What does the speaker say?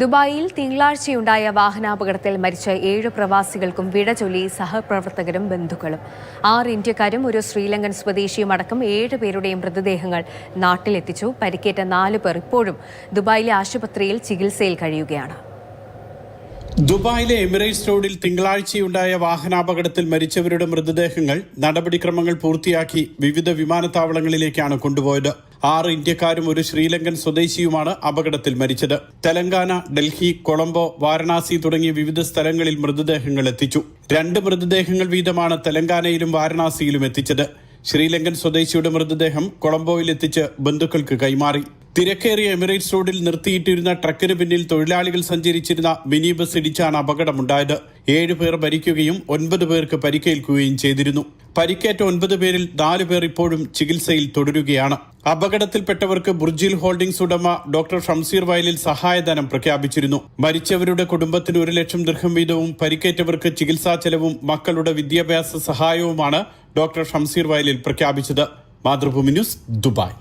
ദുബായിൽ തിങ്കളാഴ്ചയുണ്ടായ വാഹനാപകടത്തിൽ മരിച്ച 7 പ്രവാസികൾക്കും വിട ചൊല്ലി സഹപ്രവർത്തകരും ബന്ധുക്കളും. 6 ഇന്ത്യക്കാരും ഒരു ശ്രീലങ്കൻ സ്വദേശിയും അടക്കം 7 പേരുടെയും മൃതദേഹങ്ങൾ നാട്ടിലെത്തിച്ചു. പരിക്കേറ്റ 4 പേർ ഇപ്പോഴും ദുബായിലെ ആശുപത്രിയിൽ ചികിത്സയിൽ കഴിയുകയാണ്. ദുബായിലെ എമിറേറ്റ്സ് റോഡിൽ തിങ്കളാഴ്ചയുണ്ടായ വാഹനാപകടത്തിൽ മരിച്ചവരുടെ മൃതദേഹങ്ങൾ നടപടിക്രമങ്ങൾ പൂർത്തിയാക്കി വിവിധ വിമാനത്താവളങ്ങളിലേക്കാണ് കൊണ്ടുപോയത്. 6 ഇന്ത്യക്കാരും ഒരു ശ്രീലങ്കൻ സ്വദേശിയുമാണ് അപകടത്തിൽ മരിച്ചത്. തെലങ്കാന, ഡൽഹി, കൊളംബോ, വാരണാസി തുടങ്ങിയ വിവിധ സ്ഥലങ്ങളിൽ മൃതദേഹങ്ങൾ എത്തിച്ചു. 2 മൃതദേഹങ്ങൾ വീതമാണ് തെലങ്കാനയിലും വാരണാസിയിലും എത്തിച്ചത്. ശ്രീലങ്കൻ സ്വദേശിയുടെ മൃതദേഹം കൊളംബോയിൽ എത്തിച്ച് ബന്ധുക്കൾക്ക് കൈമാറി. തിരക്കേറിയ എമിറേറ്റ്സ് റോഡിൽ നിർത്തിയിട്ടിരുന്ന ട്രക്കിന് പിന്നിൽ തൊഴിലാളികൾ സഞ്ചരിച്ചിരുന്ന മിനി ബസ് ഇടിച്ചാണ് അപകടമുണ്ടായത്. 7 പേർ മരിക്കുകയും 9 പേർക്ക് പരിക്കേൽക്കുകയും ചെയ്തിരുന്നു. പരിക്കേറ്റ 9 പേരിൽ 4 പേർ ഇപ്പോഴും ചികിത്സയിൽ തുടരുകയാണ്. അപകടത്തിൽപ്പെട്ടവർക്ക് ബുർജിൽ ഹോൾഡിംഗ്സ് ഉടമ ഡോക്ടർ ഷംസീർ വയലിൽ സഹായധനം പ്രഖ്യാപിച്ചിരുന്നു. മരിച്ചവരുടെ കുടുംബത്തിന് 1 ലക്ഷം ദിർഹം വീതവും പരിക്കേറ്റവർക്ക് ചികിത്സാ ചെലവും മക്കളുടെ വിദ്യാഭ്യാസ സഹായവുമാണ് ഡോക്ടർ ഷംസീർ വയലിൽ പ്രഖ്യാപിച്ചത്. Mathrubhumi news, Dubai.